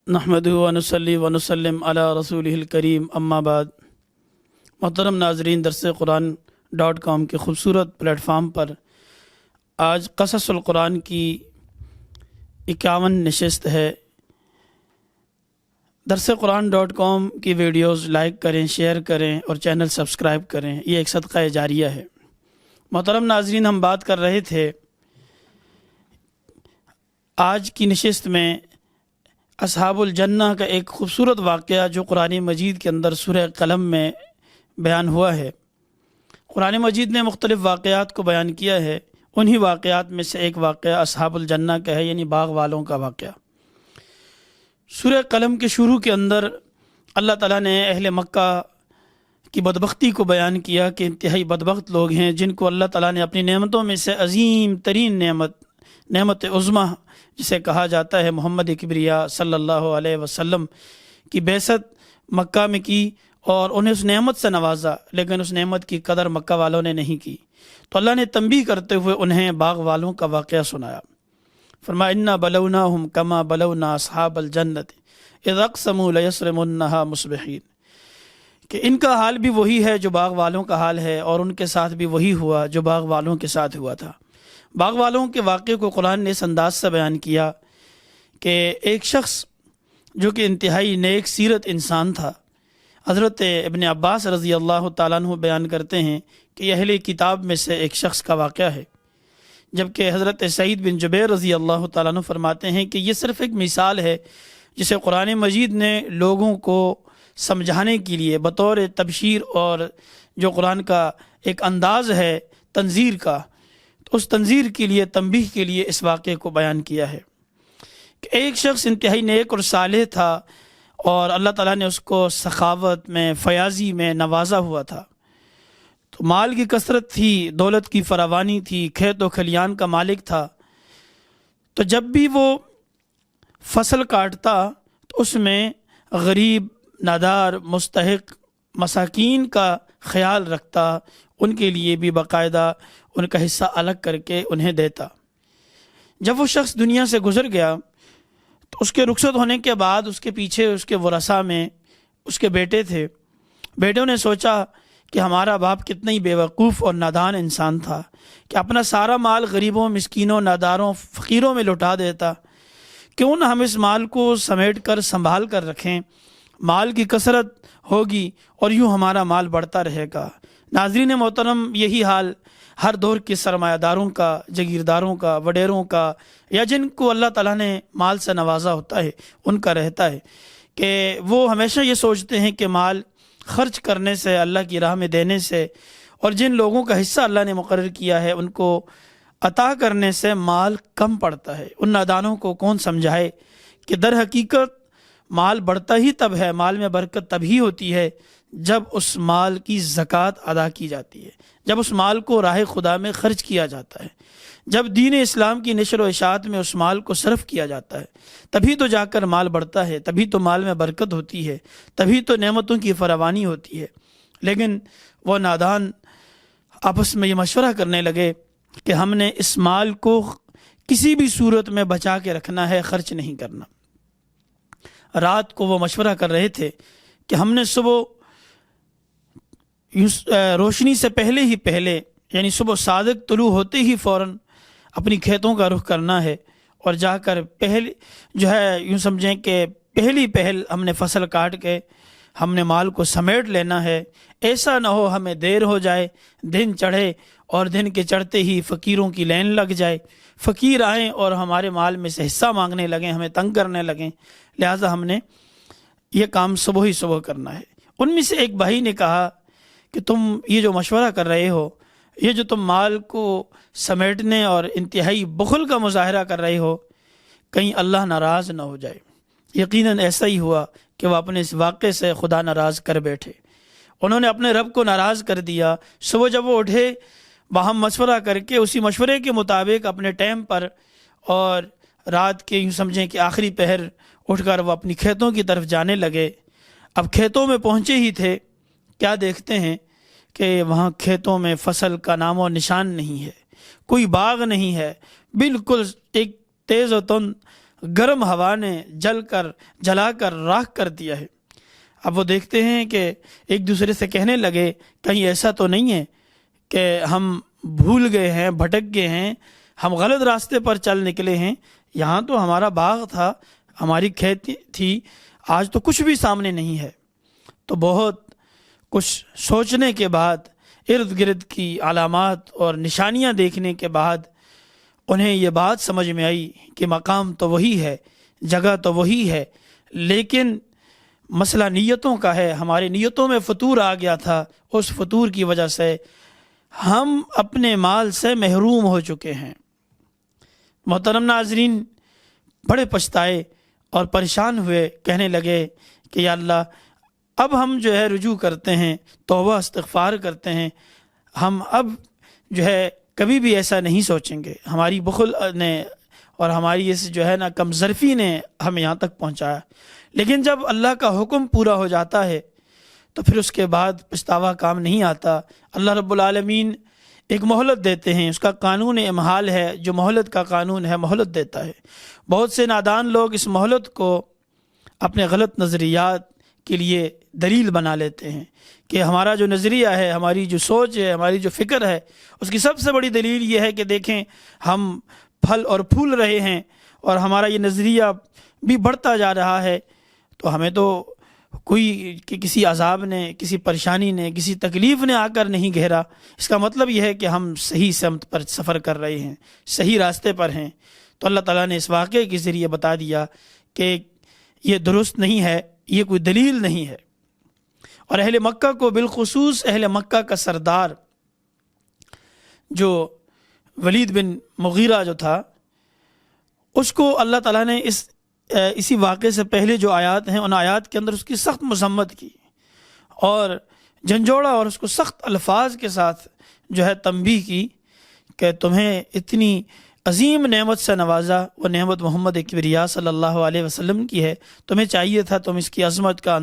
نحمدہ ونصلی ونسلم علی رسولہ الکریم اما بعد۔ محترم ناظرین، درس قرآن .com کے خوبصورت پلیٹ فارم پر آج قصص القرآن کی 51 نشست ہے۔ درس قرآن .com کی ویڈیوز لائک کریں، شیئر کریں اور چینل سبسکرائب کریں، یہ ایک صدقہ جاریہ ہے۔ محترم ناظرین، ہم بات کر رہے تھے آج کی نشست میں اصحاب الجنہ کا ایک خوبصورت واقعہ جو قرآن مجید کے اندر سورہ قلم میں بیان ہوا ہے۔ قرآن مجید نے مختلف واقعات کو بیان کیا ہے، انہی واقعات میں سے ایک واقعہ اصحاب الجنہ کا ہے، یعنی باغ والوں کا واقعہ۔ سورہ قلم کے شروع کے اندر اللہ تعالیٰ نے اہل مکہ کی بدبختی کو بیان کیا کہ انتہائی بدبخت لوگ ہیں جن کو اللہ تعالیٰ نے اپنی نعمتوں میں سے عظیم ترین نعمت عظمیٰ جسے کہا جاتا ہے محمد کبریا صلی اللہ علیہ وسلم کی بعثت مکہ میں کی اور انہیں اس نعمت سے نوازا، لیکن اس نعمت کی قدر مکہ والوں نے نہیں کی۔ تو اللہ نے تنبیہ کرتے ہوئے انہیں باغ والوں کا واقعہ سنایا۔ فرمایا انا بلوناہم کما بلونا اصحاب الجنت اذ اقسموا لیصرمنها مصبحین، کہ ان کا حال بھی وہی ہے جو باغ والوں کا حال ہے، اور ان کے ساتھ بھی وہی ہوا جو باغ والوں کے ساتھ ہوا تھا۔ باغ والوں کے واقعے کو قرآن نے اس انداز سے بیان کیا کہ ایک شخص جو کہ انتہائی نیک سیرت انسان تھا، حضرت ابن عباس رضی اللہ تعالیٰ عنہ بیان کرتے ہیں کہ یہ اہل کتاب میں سے ایک شخص کا واقعہ ہے، جبکہ حضرت سعید بن جبیر رضی اللہ تعالیٰ عنہ فرماتے ہیں کہ یہ صرف ایک مثال ہے جسے قرآن مجید نے لوگوں کو سمجھانے کے لیے بطور تبشیر اور جو قرآن کا ایک انداز ہے تنذیر کا، تو اس تنذیر کے لیے تنبیہ کے لیے اس واقعے کو بیان کیا ہے کہ ایک شخص انتہائی نیک اور صالح تھا اور اللہ تعالیٰ نے اس کو سخاوت میں، فیاضی میں نوازا ہوا تھا۔ تو مال کی کثرت تھی، دولت کی فراوانی تھی، کھیت و کھلیان کا مالک تھا۔ تو جب بھی وہ فصل کاٹتا تو اس میں غریب، نادار، مستحق، مساکین کا خیال رکھتا، ان کے لیے بھی باقاعدہ ان کا حصہ الگ کر کے انہیں دیتا۔ جب وہ شخص دنیا سے گزر گیا تو اس کے رخصت ہونے کے بعد اس کے پیچھے اس کے ورثاء میں اس کے بیٹے تھے۔ بیٹوں نے سوچا کہ ہمارا باپ کتنا ہی بیوقوف اور نادان انسان تھا کہ اپنا سارا مال غریبوں، مسکینوں، ناداروں، فقیروں میں لٹا دیتا۔ کیوں نہ ہم اس مال کو سمیٹ کر سنبھال کر رکھیں، مال کی کثرت ہوگی اور یوں ہمارا مال بڑھتا رہے گا۔ ناظرین محترم، یہی حال ہر دور کے سرمایہ داروں کا، جگیرداروں کا، وڈیروں کا، یا جن کو اللہ تعالیٰ نے مال سے نوازا ہوتا ہے ان کا رہتا ہے کہ وہ ہمیشہ یہ سوچتے ہیں کہ مال خرچ کرنے سے، اللہ کی راہ میں دینے سے، اور جن لوگوں کا حصہ اللہ نے مقرر کیا ہے ان کو عطا کرنے سے مال کم پڑتا ہے۔ ان نادانوں کو کون سمجھائے کہ در حقیقت مال بڑھتا ہی تب ہے، مال میں برکت تب ہی ہوتی ہے جب اس مال کی زکوٰۃ ادا کی جاتی ہے، جب اس مال کو راہ خدا میں خرچ کیا جاتا ہے، جب دین اسلام کی نشر و اشاعت میں اس مال کو صرف کیا جاتا ہے، تبھی تو جا کر مال بڑھتا ہے، تبھی تو مال میں برکت ہوتی ہے، تبھی تو نعمتوں کی فراوانی ہوتی ہے۔ لیکن وہ نادان آپس میں یہ مشورہ کرنے لگے کہ ہم نے اس مال کو کسی بھی صورت میں بچا کے رکھنا ہے، خرچ نہیں کرنا۔ رات کو وہ مشورہ کر رہے تھے کہ ہم نے صبح روشنی سے پہلے یعنی صبح صادق طلوع ہوتے ہی فوراً اپنی کھیتوں کا رخ کرنا ہے اور جا کر یوں سمجھیں کہ پہل ہم نے فصل کاٹ کے ہم نے مال کو سمیٹ لینا ہے۔ ایسا نہ ہو ہمیں دیر ہو جائے، دن چڑھے اور دن کے چڑھتے ہی فقیروں کی لائن لگ جائے، فقیر آئیں اور ہمارے مال میں سے حصہ مانگنے لگیں، ہمیں تنگ کرنے لگیں، لہٰذا ہم نے یہ کام صبح ہی صبح کرنا ہے۔ ان میں سے ایک بھائی نے کہا کہ تم یہ جو مشورہ کر رہے ہو، یہ جو تم مال کو سمیٹنے اور انتہائی بخل کا مظاہرہ کر رہے ہو، کہیں اللہ ناراض نہ ہو جائے۔ یقیناً ایسا ہی ہوا کہ وہ اپنے اس واقعے سے خدا ناراض کر بیٹھے، انہوں نے اپنے رب کو ناراض کر دیا۔ صبح جب وہ اٹھے، باہم مشورہ کر کے اسی مشورے کے مطابق اپنے ٹائم پر اور رات کے یوں سمجھیں کہ آخری پہر اٹھ کر وہ اپنی کھیتوں کی طرف جانے لگے۔ اب کھیتوں میں پہنچے ہی تھے، کیا دیکھتے ہیں کہ وہاں کھیتوں میں فصل کا نام و نشان نہیں ہے، کوئی باغ نہیں ہے، بالکل ایک تیز و تند گرم ہوا نے جلا کر راکھ کر دیا ہے۔ اب وہ دیکھتے ہیں کہ ایک دوسرے سے کہنے لگے کہیں ایسا تو نہیں ہے کہ ہم بھول گئے ہیں، بھٹک گئے ہیں، ہم غلط راستے پر چل نکلے ہیں، یہاں تو ہمارا باغ تھا، ہماری کھیتی تھی، آج تو کچھ بھی سامنے نہیں ہے۔ تو بہت کچھ سوچنے کے بعد، ارد گرد کی علامات اور نشانیاں دیکھنے کے بعد انہیں یہ بات سمجھ میں آئی کہ مقام تو وہی ہے، جگہ تو وہی ہے، لیکن مسئلہ نیتوں کا ہے۔ ہماری نیتوں میں فطور آ گیا تھا، اس فطور کی وجہ سے ہم اپنے مال سے محروم ہو چکے ہیں۔ محترم ناظرین، بڑے پچھتائے اور پریشان ہوئے، کہنے لگے کہ یا اللہ اب ہم جو ہے رجوع کرتے ہیں، توبہ استغفار کرتے ہیں، ہم اب جو ہے کبھی بھی ایسا نہیں سوچیں گے۔ ہماری بخل نے اور ہماری اس جو ہے نا کم ظرفی نے ہمیں یہاں تک پہنچایا، لیکن جب اللہ کا حکم پورا ہو جاتا ہے تو پھر اس کے بعد پچھتاوا کام نہیں آتا۔ اللہ رب العالمین ایک مہلت دیتے ہیں، اس کا قانون امہال ہے، جو مہلت کا قانون ہے، مہلت دیتا ہے۔ بہت سے نادان لوگ اس مہلت کو اپنے غلط نظریات کے لیے دلیل بنا لیتے ہیں کہ ہمارا جو نظریہ ہے، ہماری جو سوچ ہے، ہماری جو فکر ہے، اس کی سب سے بڑی دلیل یہ ہے کہ دیکھیں ہم پھل اور پھول رہے ہیں اور ہمارا یہ نظریہ بھی بڑھتا جا رہا ہے، تو ہمیں تو کوئی کہ کسی عذاب نے، کسی پریشانی نے، کسی تکلیف نے آ کر نہیں گھیرا۔ اس کا مطلب یہ ہے کہ ہم صحیح سمت پر سفر کر رہے ہیں، صحیح راستے پر ہیں۔ تو اللہ تعالیٰ نے اس واقعے کے ذریعے بتا دیا کہ یہ درست نہیں ہے، یہ کوئی دلیل نہیں ہے۔ اور اہل مکہ کو، بالخصوص اہل مکہ کا سردار جو ولید بن مغیرہ جو تھا، اس کو اللہ تعالیٰ نے اسی واقعے سے پہلے جو آیات ہیں ان آیات کے اندر اس کی سخت مذمت کی اور جھنجھوڑا اور اس کو سخت الفاظ کے ساتھ جو ہے تنبیہ کی کہ تمہیں اتنی عظیم نعمت سے نوازا، وہ نعمت محمد کبریا صلی اللہ علیہ وسلم کی ہے، تمہیں چاہیے تھا تم اس کی عظمت کا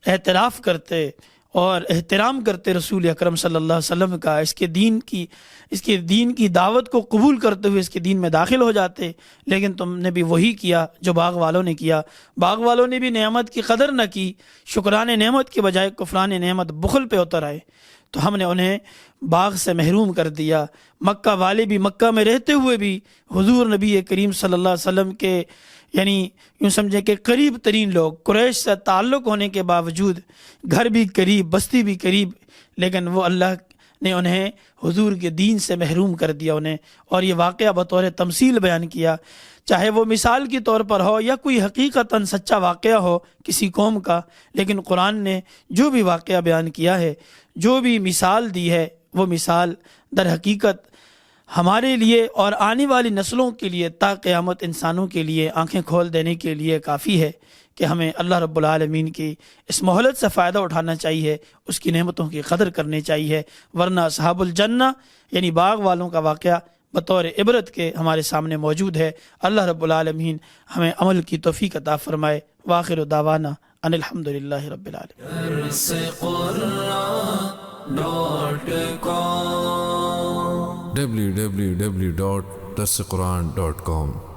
اعتراف کرتے اور احترام کرتے رسول اکرم صلی اللہ علیہ وسلم کا، اس کے دین کی دعوت کو قبول کرتے ہوئے اس کے دین میں داخل ہو جاتے، لیکن تم نے بھی وہی کیا جو باغ والوں نے کیا۔ باغ والوں نے بھی نعمت کی قدر نہ کی، شکران نعمت کے بجائے کفران نعمت، بخل پہ اتر آئے، تو ہم نے انہیں باغ سے محروم کر دیا۔ مکہ والے بھی، مکہ میں رہتے ہوئے بھی حضور نبی کریم صلی اللہ علیہ وسلم کے یعنی یوں سمجھیں کہ قریب ترین لوگ، قریش سے تعلق ہونے کے باوجود، گھر بھی قریب، بستی بھی قریب، لیکن وہ اللہ نے انہیں حضور کے دین سے محروم کر دیا انہیں۔ اور یہ واقعہ بطور تمثیل بیان کیا، چاہے وہ مثال کے طور پر ہو یا کوئی حقیقتاً سچا واقعہ ہو کسی قوم کا، لیکن قرآن نے جو بھی واقعہ بیان کیا ہے، جو بھی مثال دی ہے، وہ مثال در حقیقت ہمارے لیے اور آنے والی نسلوں کے لیے تا قیامت انسانوں کے لیے آنکھیں کھول دینے کے لیے کافی ہے کہ ہمیں اللہ رب العالمین کی اس مہلت سے فائدہ اٹھانا چاہیے، اس کی نعمتوں کی قدر کرنی چاہیے، ورنہ اصحاب الجنہ یعنی باغ والوں کا واقعہ بطور عبرت کے ہمارے سامنے موجود ہے۔ اللہ رب العالمین ہمیں عمل کی توفیق عطا فرمائے۔ وآخر دعوانا ان الحمدللہ رب العالمین۔ www.darsequran.com